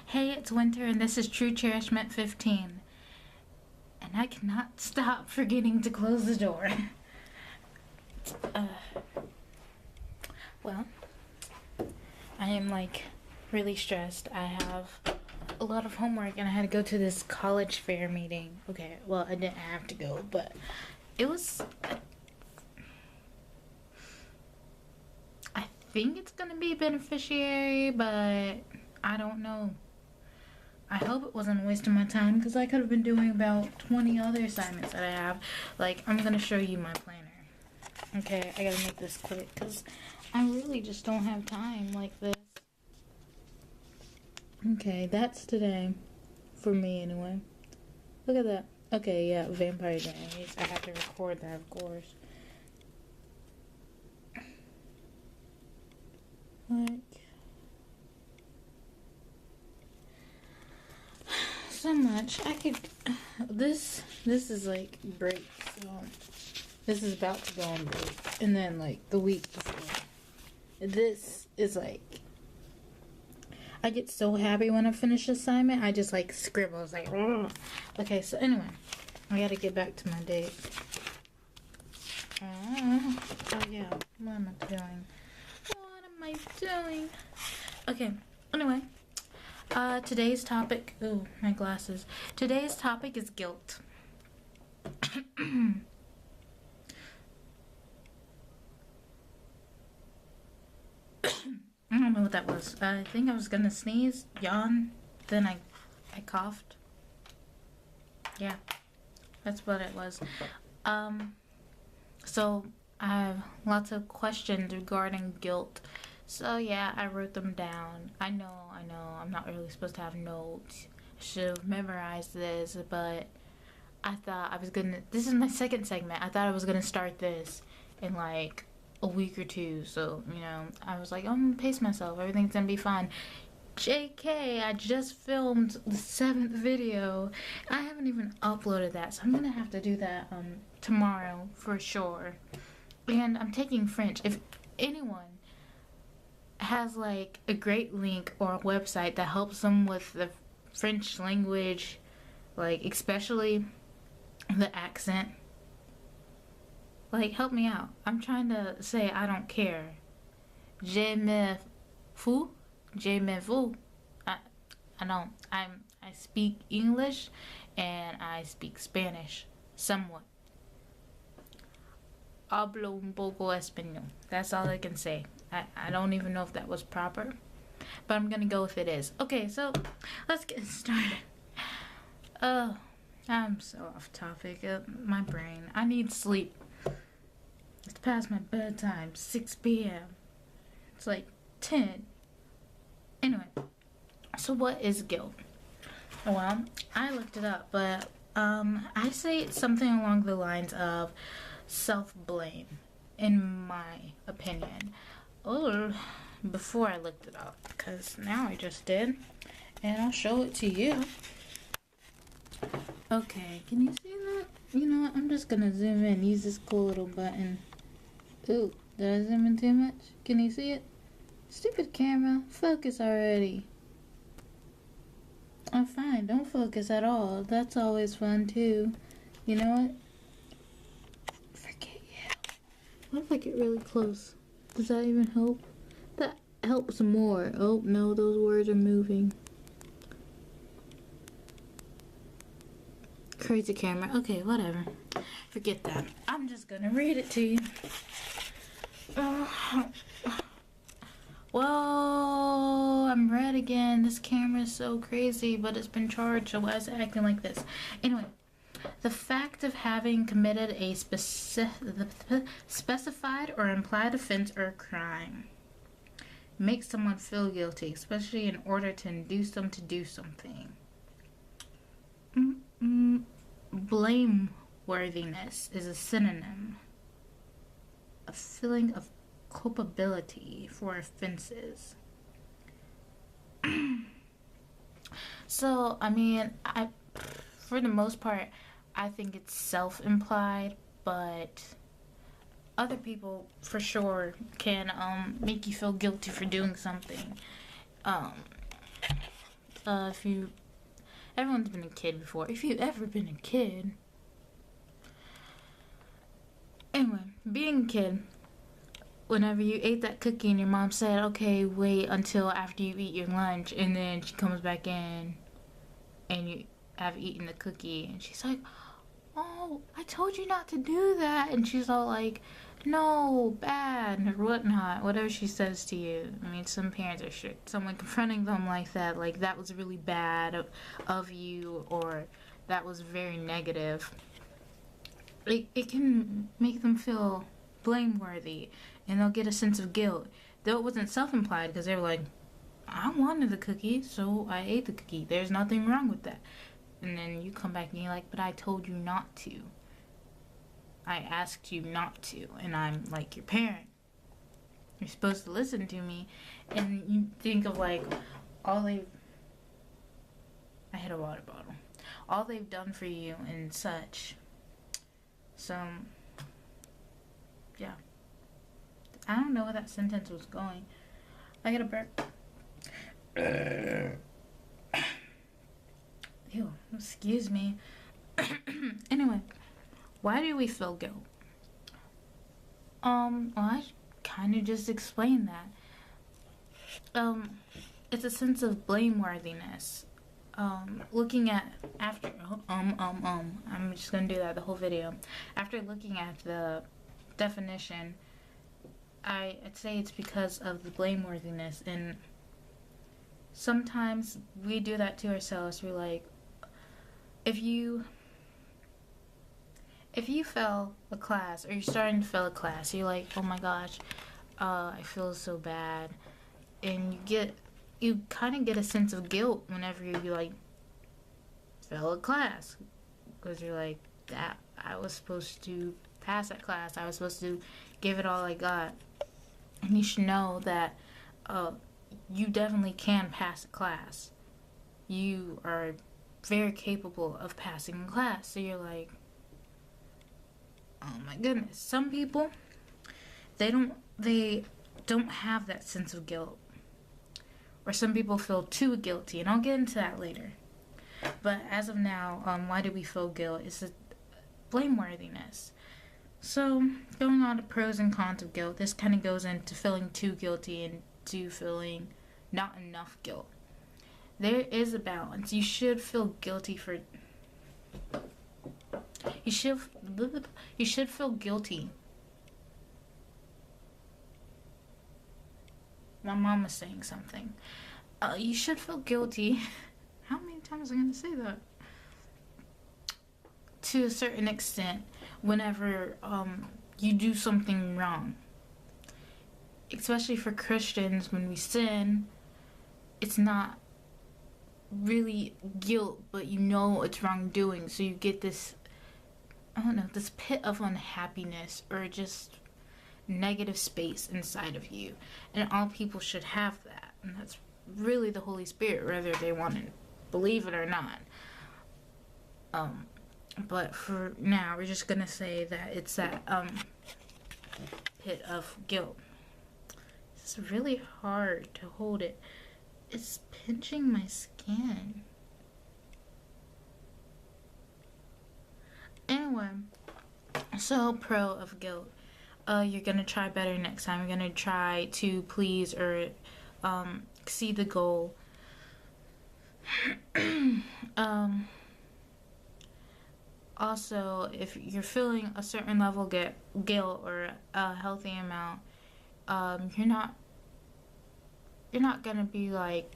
Hey, it's Wynter, and this is TrueCherishment15. And I cannot stop forgetting to close the door. Well, I am like really stressed. I have a lot of homework and I had to go to this college fair meeting. Okay, well, I didn't have to go, but it was... I think it's gonna be beneficiary, but I don't know. I hope it wasn't a waste of my time, because I could have been doing about 20 other assignments that I have. Like, I'm going to show you my planner. Okay, I got to make this quick, because I really just don't have time like this. Okay, that's today. For me, anyway. Look at that. Okay, yeah, Vampire Diaries. I have to record that, of course. Like... so much. I could... This is like break, so... This is about to go on break. And then, like, the week before. This is like... I get so happy when I finish an assignment. I just, like, scribble. It's like... Ugh. Okay, so anyway. I gotta get back to my date. Oh, yeah. What am I doing? What am I doing? Okay, anyway. Today's topic... Ooh, my glasses. Today's topic is guilt. I don't know what that was. I think I was gonna sneeze, yawn, then I coughed. Yeah, that's what it was. So I have lots of questions regarding guilt. So yeah, I wrote them down. I know, I'm not really supposed to have notes. I should have memorized this, but I thought I was gonna... This is my second segment. I thought I was gonna start this in like a week or two. So, you know, I was like, I'm gonna pace myself. Everything's gonna be fine. JK, I just filmed the 7th video. I haven't even uploaded that, so I'm gonna have to do that tomorrow for sure. And I'm taking French. If anyone has like a great link or a website that helps them with the French language, like especially the accent, like help me out. I'm trying to say I don't care. Je m'en fous. Je m'en fous. I speak English and I speak Spanish somewhat. Hablo un poco español. That's all I can say. I don't even know if that was proper, but I'm gonna go with it is. Okay, so let's get started. Oh, I'm so off topic. My brain. I need sleep. It's past my bedtime, 6 p.m. It's like 10. Anyway, so what is guilt? Well, I looked it up, but I say it's something along the lines of self-blame, in my opinion. Oh, before I looked it up, because now I just did, and I'll show it to you. Okay, can you see that? You know what, I'm just gonna zoom in, use this cool little button. Ooh, did I zoom in too much? Can you see it? Stupid camera, focus already. I'm fine, don't focus at all. That's always fun too. You know what? Forget you. What if I get really close? Does that even help? That helps more. Oh no, those words are moving. Crazy camera. Okay, whatever. Forget that. I'm just gonna read it to you. Whoa, I'm red again. This camera is so crazy, but it's been charged, so why is it acting like this? Anyway, the fact of having committed a specified or implied offense or crime makes someone feel guilty, especially in order to induce them to do something. Blameworthiness is a synonym. A feeling of culpability for offenses. So, I mean, for the most part, I think it's self-implied, but other people for sure can make you feel guilty for doing something. Um, if you, everyone's been a kid before. If you've ever been a kid, anyway, being a kid, whenever you ate that cookie and your mom said, okay, wait until after you eat your lunch, and then she comes back in and you have eaten the cookie, and she's like, oh, I told you not to do that, and she's all like, no, bad, or whatnot, whatever she says to you. I mean, some parents are strict. Someone confronting them like that was really bad of you, or that was very negative. It can make them feel blameworthy, and they'll get a sense of guilt. Though it wasn't self-implied, because they were like, I wanted the cookie, so I ate the cookie. There's nothing wrong with that. And then you come back and you're like, but I told you not to. I asked you not to, and I'm like your parent. You're supposed to listen to me. And you think of like I hit a water bottle. All they've done for you and such. So, yeah. I don't know where that sentence was going. I got a burp. Ew, excuse me. Anyway, why do we feel guilt? Well, I kind of just explained that. It's a sense of blameworthiness. Looking at after I'm just gonna do that the whole video. After looking at the definition, I'd say it's because of the blameworthiness, and sometimes we do that to ourselves. We're like, if you fail a class, or you're starting to fail a class, you're like, oh my gosh, I feel so bad, and you kind of get a sense of guilt whenever you like fail a class, because you're like, that I was supposed to pass that class, I was supposed to give it all I got. And you should know that you definitely can pass a class. You are very capable of passing a class. So you're like, oh my goodness. Some people, they don't have that sense of guilt. Or some people feel too guilty, and I'll get into that later. But as of now, why do we feel guilt? It's a blameworthiness. So, going on to pros and cons of guilt, this kind of goes into feeling too guilty and to feeling not enough guilt. There is a balance. You should feel guilty for... You should feel guilty. My mom was saying something. You should feel guilty. How many times am I going to say that? To a certain extent, whenever you do something wrong. Especially for Christians, when we sin, it's not really guilt, but you know it's wrongdoing. So you get this, I don't know, this pit of unhappiness or just negative space inside of you. And all people should have that. And that's really the Holy Spirit, whether they want to believe it or not. But for now, we're just gonna say that it's that pit of guilt. It's really hard to hold it. It's pinching my skin. Anyway, so pro of guilt. You're gonna try better next time. You're gonna try to please or exceed the goal. Also, if you're feeling a certain level guilt or a healthy amount, you're not gonna be like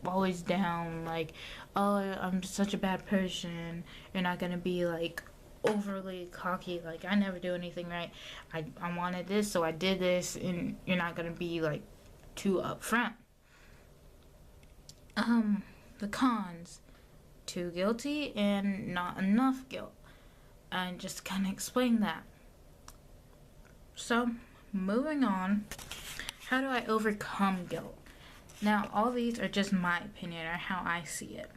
always down, like, oh, I'm just such a bad person. You're not gonna be like overly cocky, like, I never do anything right. I wanted this, so I did this, and you're not gonna be like too upfront. The cons. Too guilty and not enough guilt, and just kind of explain that. So, moving on, how do I overcome guilt? Now, all these are just my opinion or how I see it.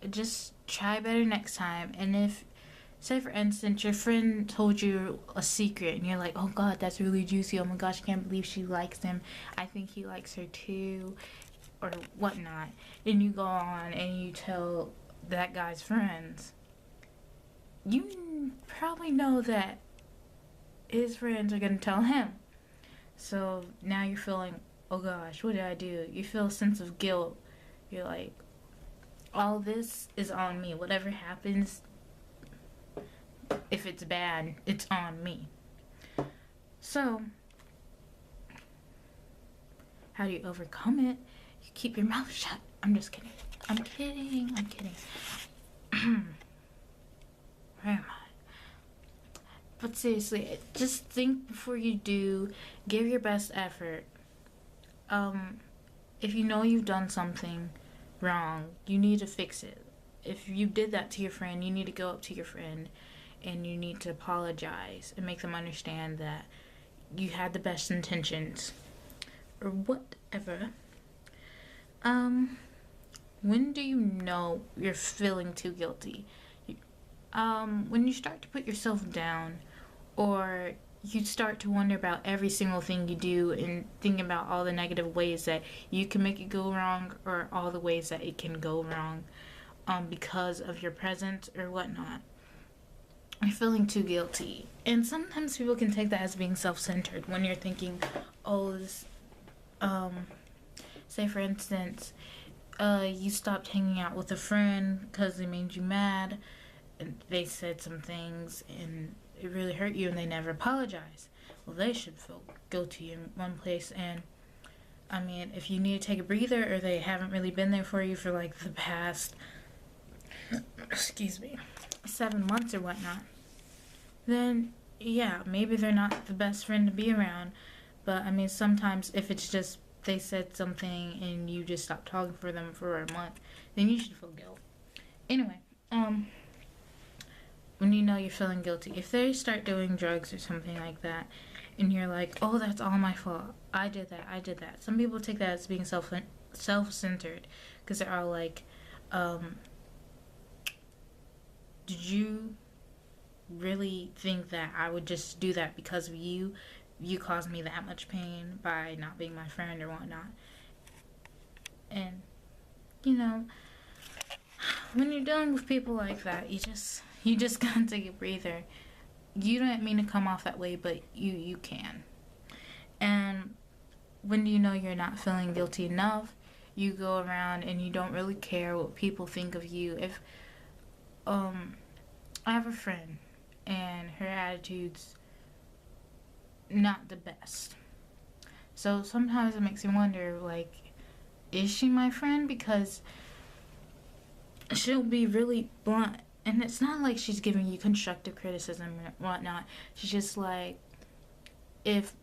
Just try better next time. And if, say for instance, your friend told you a secret and you're like, oh god, that's really juicy, oh my gosh, I can't believe she likes him, I think he likes her too, or whatnot, and you go on and you tell that guy's friends, you probably know that his friends are going to tell him. So now you're feeling, oh gosh, what did I do? You feel a sense of guilt. You're like, all this is on me. Whatever happens, if it's bad, it's on me. So, how do you overcome it? You keep your mouth shut. I'm just kidding. I'm kidding. Where am I? But seriously, just think before you do. Give your best effort. If you know you've done something wrong, you need to fix it. If you did that to your friend, you need to go up to your friend and you need to apologize and make them understand that you had the best intentions or whatever. When do you know you're feeling too guilty? When you start to put yourself down, or you start to wonder about every single thing you do and think about all the negative ways that you can make it go wrong, or all the ways that it can go wrong because of your presence or whatnot. You're feeling too guilty. And sometimes people can take that as being self-centered when you're thinking, oh, this, say for instance, you stopped hanging out with a friend because they made you mad and they said some things and it really hurt you and they never apologized. Well, they should feel guilty in one place. And I mean, if you need to take a breather or they haven't really been there for you for like the past 7 months or whatnot, then yeah, maybe they're not the best friend to be around. But I mean, sometimes if it's just they said something and you just stopped talking for them for a month, then you should feel guilt. Anyway, when you know you're feeling guilty, if they start doing drugs or something like that and you're like, oh, that's all my fault, I did that. Some people take that as being self-centered because they're all like, did you really think that I would just do that because of you? You caused me that much pain by not being my friend or whatnot. And, you know, when you're dealing with people like that, you just gotta take a breather. You don't mean to come off that way, but you can. And when you know you're not feeling guilty enough, you go around and you don't really care what people think of you. If I have a friend and her attitude's not the best, so sometimes it makes me wonder, like, is she my friend? Because she'll be really blunt, and it's not like she's giving you constructive criticism or whatnot. She's just like, if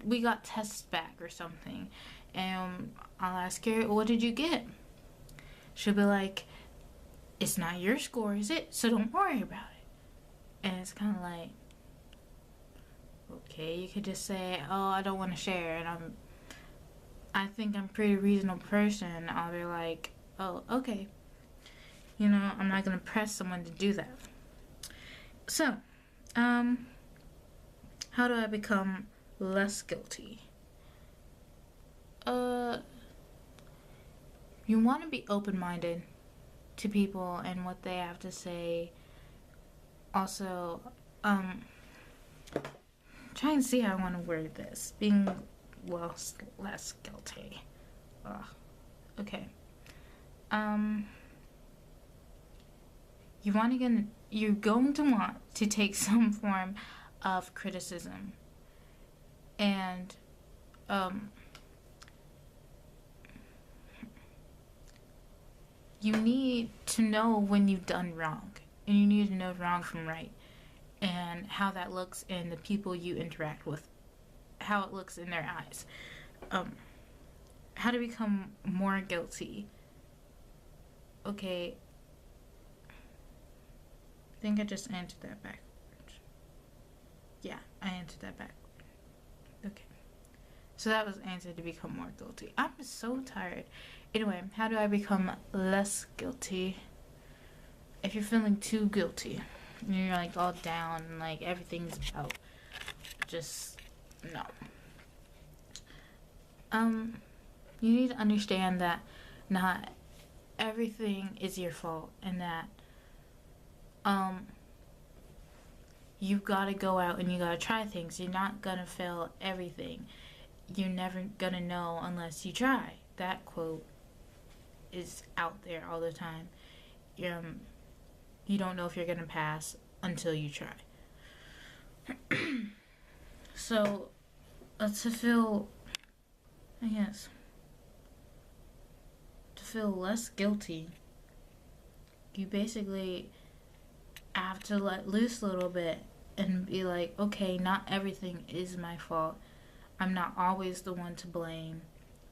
we got tests back or something, and I'll ask her, what did you get? She'll be like, it's not your score, is it? So don't worry about it. And it's kind of like, okay, you could just say, oh, I don't want to share, and I think I'm a pretty reasonable person. I'll be like, oh, okay. You know, I'm not going to press someone to do that. So, how do I become less guilty? You want to be open-minded to people and what they have to say. Also, try and see how I want to word this. Being, well, less guilty. Ugh. Okay. You're going to want to take some form of criticism. And, you need to know when you've done wrong. And you need to know wrong from right. And how that looks in the people you interact with. How it looks in their eyes. How to become more guilty. Okay. I think I just answered that backwards. Yeah, I answered that backwards. Okay. So that was the answer to become more guilty. I'm so tired. Anyway, how do I become less guilty? if you're feeling too guilty, and you're like all down and like everything's out, just no. You need to understand that not everything is your fault, and that you gotta go out and you gotta try things. You're not gonna fail everything. You're never gonna know unless you try. That quote is out there all the time. You don't know if you're gonna pass until you try. So, to feel, I guess, to feel less guilty, you basically have to let loose a little bit and be like, okay, not everything is my fault. I'm not always the one to blame.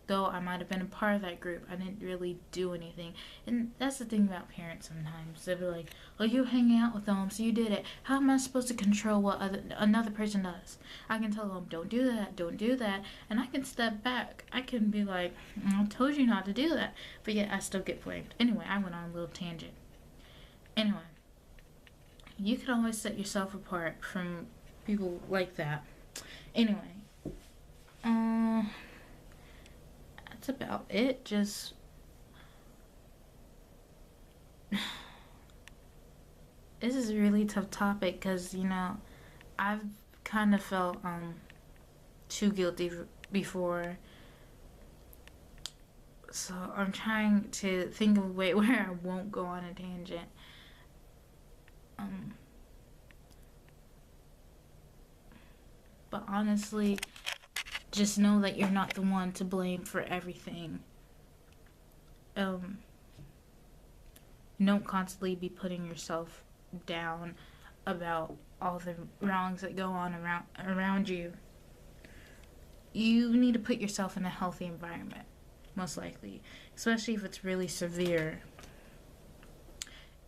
Though I might have been a part of that group, I didn't really do anything. And that's the thing about parents sometimes. They'll be like, oh, you hanging out with them, so you did it. How am I supposed to control what another person does? I can tell them, don't do that, don't do that. And I can step back. I can be like, I told you not to do that. But yet I still get blamed. Anyway, I went on a little tangent. Anyway, you can always set yourself apart from people like that. Anyway, that's about it. Just this is a really tough topic because, you know, I've kind of felt too guilty before. So I'm trying to think of a way where I won't go on a tangent. But honestly, just know that you're not the one to blame for everything. Don't constantly be putting yourself down about all the wrongs that go on around you. You need to put yourself in a healthy environment, most likely, especially if it's really severe.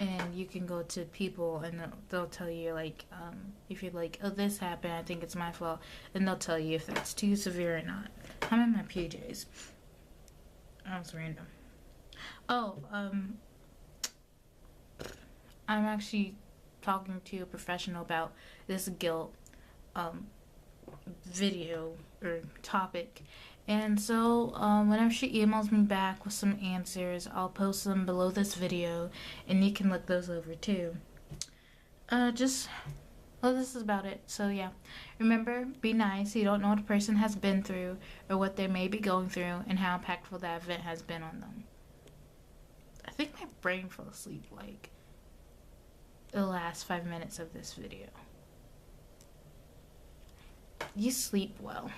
And you can go to people and they'll tell you, like, if you're like, oh, this happened, I think it's my fault. And they'll tell you if that's too severe or not. I'm in my PJs. That was random. Oh, I'm actually talking to a professional about this guilt video or topic. And so, whenever she emails me back with some answers, I'll post them below this video, and you can look those over too. This is about it. So yeah, remember, be nice. You don't know what a person has been through or what they may be going through and how impactful that event has been on them. I think my brain fell asleep like the last 5 minutes of this video. You sleep well.